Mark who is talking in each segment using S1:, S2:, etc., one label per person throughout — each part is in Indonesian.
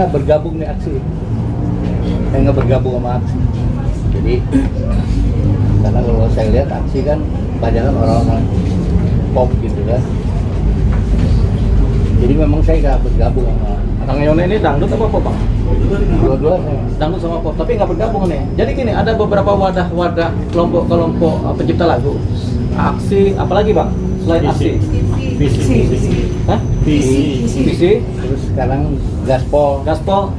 S1: nggak bergabung nih aksi. Saya nggak bergabung sama aksi. Jadi karena kalau saya lihat aksi kan banyak kan orang-orang pop gitu kan. Jadi memang saya nggak bergabung sama.
S2: Bang Yoni ini dangdut apa pop, Bang?
S1: Dua-dua saya.
S2: Dangdut sama pop, tapi nggak bergabung nih. Jadi gini, ada beberapa wadah-wadah kelompok-kelompok pencipta lagu. Aksi, apalagi Bang? Selain aksi.
S1: Visi.
S2: Hah? Visi.
S1: Terus sekarang gaspol.
S2: Gaspol.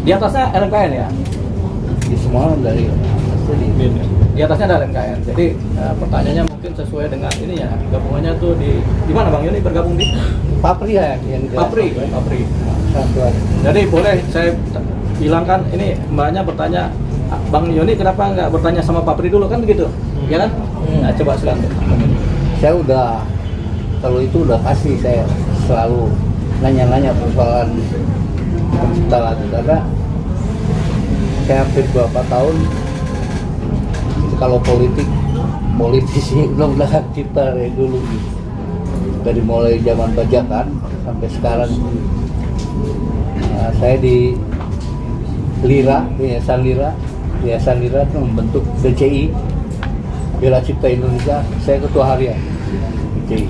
S2: Di atasnya LMKN ya?
S1: Di semua dari
S2: Di atasnya ada LMKN. Jadi pertanyaannya mungkin sesuai dengan ini ya. Gabungannya tuh di mana Bang Yoni bergabung di?
S1: Papri ya yang
S2: Papri. Jadi boleh saya bilangkan ini mbaknya bertanya, Bang Yoni kenapa nggak bertanya sama Papri dulu kan begitu? Ya kan? Nah, coba silakan.
S1: Saya udah kalau itu udah pasti saya selalu nanya-nanya persoalan pencipta lagu karena saya hampir beberapa tahun itu kalau politisi undang-undang cipta dari dulu gitu. Dari mulai zaman bajakan sampai sekarang saya di Yayasan Lira itu membentuk BCI Bela Cipta Indonesia, saya ketua harian BCI.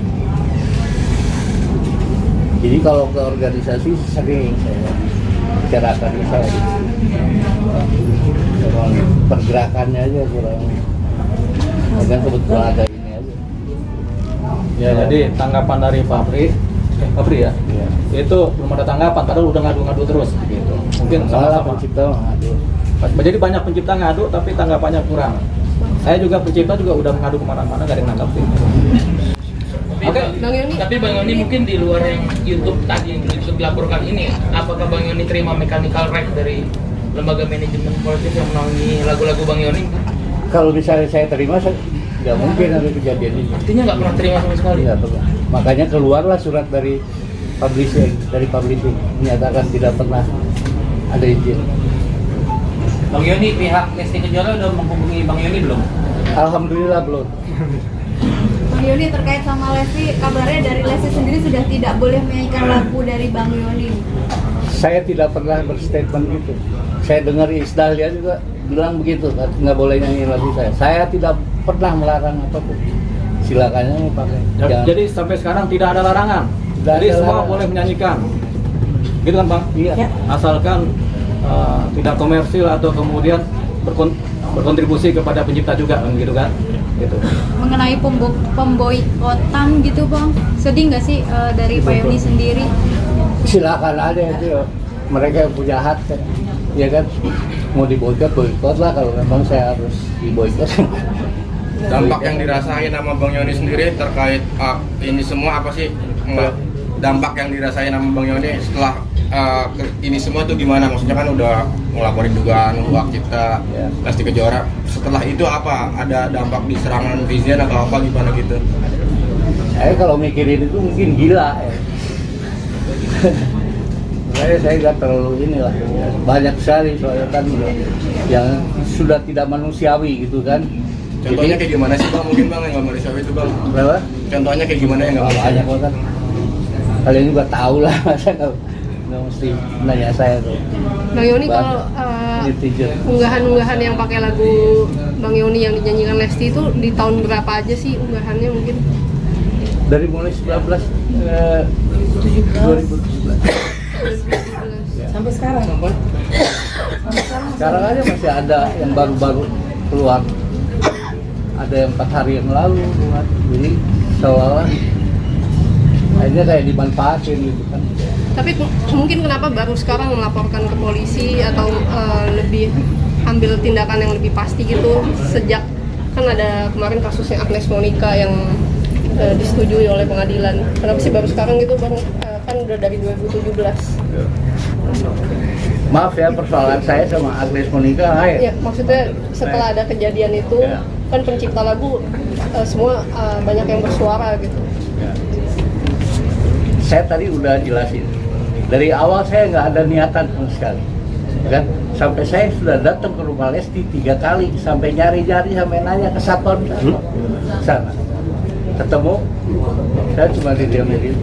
S1: Jadi kalau ke organisasi sering saya bicarakan saya pergerakannya aja kurang, dan kebetulan ada ini aja.
S2: Ya, jadi tanggapan dari Papri ya?
S1: Ya.
S2: Itu belum ada tanggapan, padahal udah ngadu-ngadu terus gitu. Mungkin
S1: Malah
S2: sama-sama.
S1: pencipta ngadu.
S2: Jadi banyak pencipta ngadu tapi tanggapannya kurang. Saya juga pencipta juga udah mengadu kemana-mana, gak ada yang nanggapin. Oke,
S3: Bang Yoni.
S4: Tapi Bang Yoni mungkin di luar yang YouTube tadi yang YouTube dilaporkan ini, apakah Bang Yoni terima mechanical right dari lembaga manajemen politik yang menaungi lagu-lagu Bang Yoni?
S1: Kalau misalnya saya terima, saya nggak mungkin ada kejadian ini.
S4: Artinya nggak pernah terima sama sekali.
S1: Tidak pernah. Makanya keluarlah surat dari publishing menyatakan tidak pernah ada izin.
S5: Bang Yoni, pihak Lesti Kejora udah menghubungi Bang Yoni belum?
S1: Alhamdulillah belum.
S3: Bang Yoni terkait sama Lesti, kabarnya dari Lesti sendiri sudah tidak boleh menyanyikan lagu dari Bang Yoni.
S1: Saya tidak pernah berstatement gitu. Saya dengar Isdahlia juga bilang begitu, nggak boleh nyanyi lagu saya. Saya tidak pernah melarang apapun. Silakan aja pakai. Jangan.
S2: jadi sampai sekarang tidak ada larangan.
S1: Tidak
S2: Jadi
S1: ada
S2: semua
S1: larangan.
S2: boleh menyanyikan. Gitu kan Bang?
S1: Iya.
S3: Ya.
S2: Asalkan tidak komersil atau kemudian berkontribusi kepada pencipta juga kan gitu kan? Gitu.
S3: Mengenai pemboikotan gitu Bang, sedih nggak sih dari Pak Yoni sendiri?
S1: Silakan aja itu. Mereka yang punya hak, ya kan? Mau boikot lah kalau memang saya harus diboikot.
S6: Dampak yang dirasain sama Bang Yoni sendiri terkait ini semua apa sih? Dampak yang dirasain sama Bang Yoni setelah ini semua tuh gimana? Maksudnya kan udah ngelaporin dugaan uang cipta
S1: Ya.
S6: Lesti Kejora. Setelah itu apa? Ada dampak di serangan netizen atau apa gimana gitu?
S1: Saya kalau mikirin itu mungkin gila ya. saya nggak terlalu inilah ya. Banyak sekali soalnya kan yang sudah tidak manusiawi gitu kan.
S6: Contohnya kayak gimana sih Bang? Mungkin Bang yang nggak manusiawi itu Bang.
S1: Berapa?
S6: Contohnya kayak gimana yang nggak manusiawi?
S1: Banyak kan. Kalian juga tahu lah, masa nggak mesti nanya saya tuh.
S3: Bang Yoni,
S1: Banyak
S3: kalau
S1: netizen.
S3: unggahan-unggahan yang pakai lagu Bang Yoni yang dinyanyikan Lesti itu di tahun berapa aja sih unggahannya mungkin?
S1: Dari mulai 2017.
S7: Sampai sekarang apa?
S1: Sekarang aja masih ada yang baru-baru keluar. Ada yang 4 hari yang lalu keluar. Jadi seolah-olah akhirnya kayak dimanfaatin gitu kan.
S3: Tapi mungkin kenapa baru sekarang melaporkan ke polisi atau lebih ambil tindakan yang lebih pasti gitu, sejak kan ada kemarin kasusnya Agnes Monica yang disetujui oleh pengadilan. Kenapa sih baru sekarang gitu Bang? Kan udah dari 2017.
S1: Maaf ya, persoalan saya sama Agnes Monica
S3: Ya, maksudnya setelah ada kejadian itu
S1: Ya.
S3: kan pencipta lagu semua banyak yang bersuara gitu.
S1: Saya tadi udah jelasin. Dari awal saya nggak ada niatan sama sekali. Kan? Sampai saya sudah datang ke rumah Lesti 3 kali, sampai nyari-nyari, sampai nanya ke satpam sana. Ketemu, saya cuma diam-diam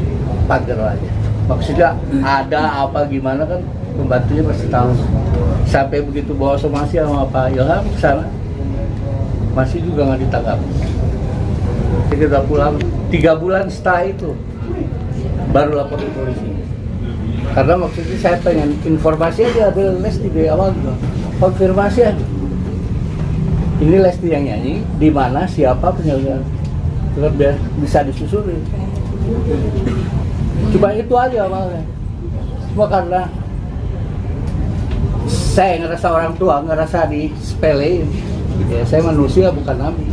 S1: pagar aja. Maksudnya ada apa gimana kan pembantunya pasti tahu. Sampai begitu bawa somasi sama Pak Ilham ke sana, masih juga nggak ditangkap. Kita udah pulang 3 bulan setelah itu baru lapor ke polisi. Karena maksudnya saya pengen informasi aja dari Lesti dari awal juga, konfirmasi aja. Ini Lesti yang nyanyi, di mana, siapa penyanyi, terus biar bisa disusuri. Cuma itu aja awalnya. Cuma karena saya ngerasa orang tua, ngerasa disepelein. Ya, saya manusia bukan nabi.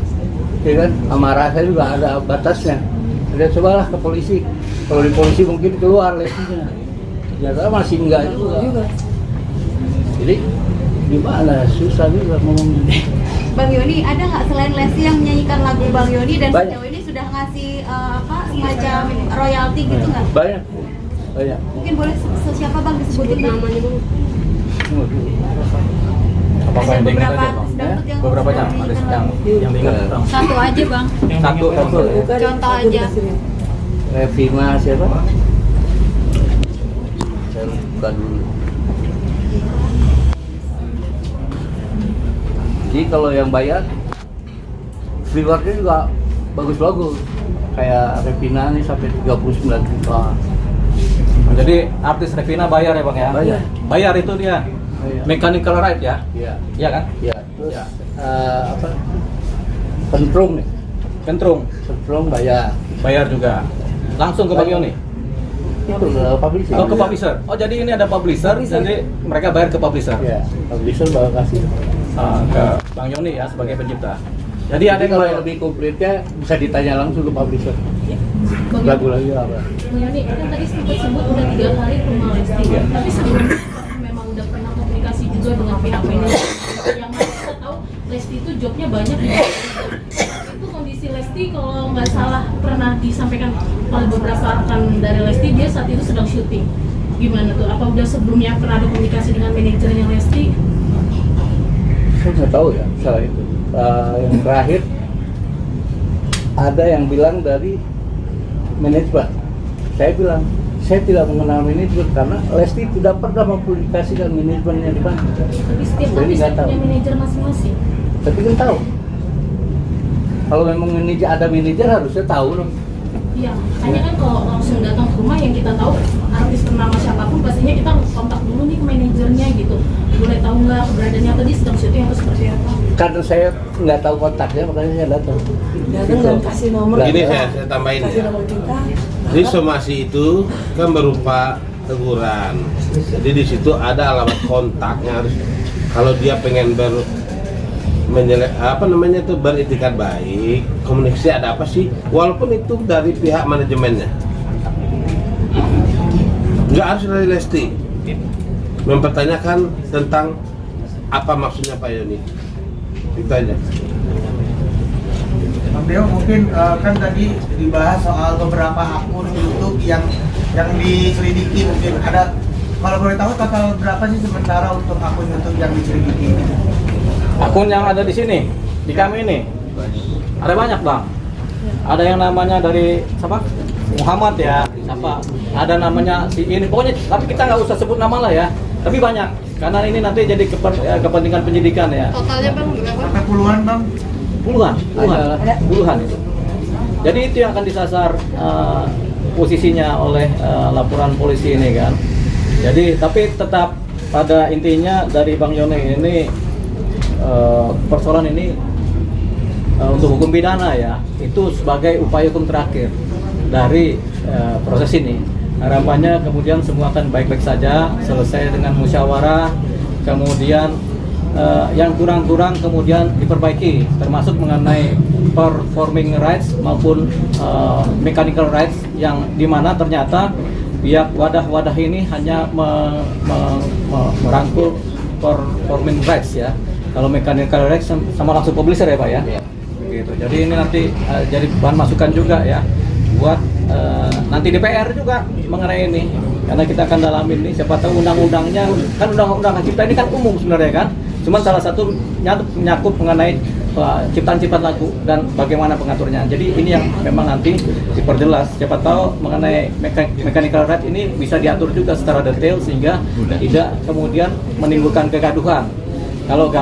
S1: Ya kan, amarah saya juga ada batasnya. Jadi cobalah ke polisi. Kalau di polisi mungkin keluar Lestinya. Ternyata masih enggak juga. Jadi gimana, susah juga ngomongnya.
S8: Bang Yoni, ada nggak selain Lesti yang menyanyikan lagu Bang Yoni dan
S1: Banyak.
S8: sejauh ini sudah ngasih semacam royalti gitu nggak?
S1: Banyak.
S8: Mungkin boleh siapa Bang disebutin Bang?
S3: namanya dulu.
S2: Apa
S8: Ada
S2: yang diingat
S8: beberapa
S2: aja, Bang?
S8: dangdut yang
S2: Beberapa jam, ada yang diingat, Bang.
S8: Satu aja Bang.
S2: Satu.
S8: Contoh aja.
S1: Revima siapa? Saya bukan dulu. Jadi kalau yang bayar, viewernya juga bagus-bagus. Kayak Revina nih sampai 39 juta.
S2: Jadi artis Revina bayar ya Bang ya?
S1: Bayar.
S2: Bayar itu dia.
S1: Bayar.
S2: Mechanical right ya?
S1: Iya.
S2: Iya kan?
S1: Iya. Terus
S2: Ya.
S1: apa? Kentrung nih.
S2: Kentrung
S1: Bayar.
S2: bayar juga. Langsung ke Bang Yoni.
S1: Itu ke publisher.
S2: Oh, ke publisher. Oh, jadi ini ada publisher, jadi mereka bayar ke publisher.
S1: Iya. Publisher bakal kasih.
S2: Ke Bang Yoni ya sebagai pencipta. Jadi ada yang
S1: kalau
S2: bayar.
S1: lebih komplitnya bisa ditanya langsung ke publisher.
S9: Bang
S1: Lagu lagi apa?
S9: Bang Yoni, kan tadi sempat sebut udah 3 kali ke rumah Lesti,
S1: Iya.
S9: tapi sebelumnya memang udah pernah komunikasi juga dengan pihak manajemen. Yang mana kita tahu Lesti itu jobnya banyak di itu kondisi Lesti kalau nggak salah pernah disampaikan oleh beberapa rekan dari Lesti, dia saat itu sedang syuting. Gimana tuh? Apa udah sebelumnya pernah ada komunikasi dengan manajernya Lesti?
S1: Saya nggak tahu ya soal itu. Yang terakhir ada yang bilang dari manajemen. Saya bilang saya tidak mengenal manajemen karena Lesti tidak pernah mempublikasikan manajemennya di mana.
S9: Tapi setiap
S1: Jadi
S9: artis
S1: nggak tahu.
S9: punya manajer masing-masing.
S1: Tapi kan tahu. Kalau memang ada manajer harusnya tahu dong.
S9: Iya, hanya kan kalau langsung datang ke rumah yang kita tahu artis ternama siapapun pastinya kita kontak dulu nih ke manajernya gitu. Boleh tahu nggak keberadaannya tadi sedang syuting atau seperti apa?
S1: Karena saya nggak tahu kontaknya makanya saya datang.
S7: Datang dan kasih nomor.
S10: Gini saya tambahin
S7: Kasih
S10: ya.
S7: nomor kita.
S10: Jadi somasi itu kan berupa teguran. Jadi di situ ada alamat kontaknya harus kalau dia pengen beritikat baik, komunikasi ada apa sih? Walaupun itu dari pihak manajemennya, nggak harus dari Lesti. Mempertanyakan tentang apa maksudnya Pak Yoni, itu aja.
S11: Bang Deo mungkin kan tadi dibahas soal beberapa akun YouTube yang diselidiki, mungkin ada, kalau boleh tahu total berapa sih sementara untuk akun YouTube yang diselidiki?
S2: Akun yang ada di sini, di kami ini, ada banyak Bang. Ada yang namanya dari siapa? Muhammad ya, siapa? Ada namanya si ini, pokoknya. Tapi kita nggak usah sebut nama lah ya. Tapi banyak, karena ini nanti jadi kepentingan penyidikan ya.
S3: Totalnya Bang berapa?
S11: Sampai puluhan Bang?
S2: Puluhan itu. Jadi itu yang akan disasar posisinya oleh laporan polisi ini kan. Jadi tapi tetap pada intinya dari Bang Yoni ini persoalan ini untuk hukum pidana ya, itu sebagai upaya hukum terakhir dari proses ini. Harapannya kemudian semua akan baik-baik saja, selesai dengan musyawarah, kemudian yang kurang-kurang kemudian diperbaiki, termasuk mengenai performing rights maupun mechanical rights, yang dimana ternyata pihak wadah-wadah ini hanya merangkul performing rights ya. Kalau mechanical rights sama langsung publisher ya Pak ya. Gitu. Jadi ini nanti jadi bahan masukan juga ya buat nanti DPR juga mengenai ini, karena kita akan dalamin nih, siapa tahu undang-undangnya kan undang-undang kita ini kan umum sebenarnya kan, cuman salah satu nyakup mengenai ciptaan-ciptaan lagu dan bagaimana pengaturnya. Jadi ini yang memang nanti diperjelas. Siapa tahu mengenai mechanical right ini bisa diatur juga secara detail sehingga tidak kemudian menimbulkan kegaduhan. Kalau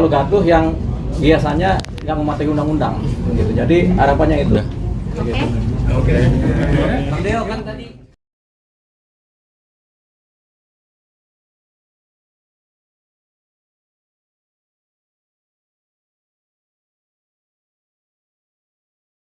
S2: gaduh yang biasanya nggak mematuhi undang-undang, gitu. Jadi harapannya itu.
S8: Oke.
S5: Bang Deo kan tadi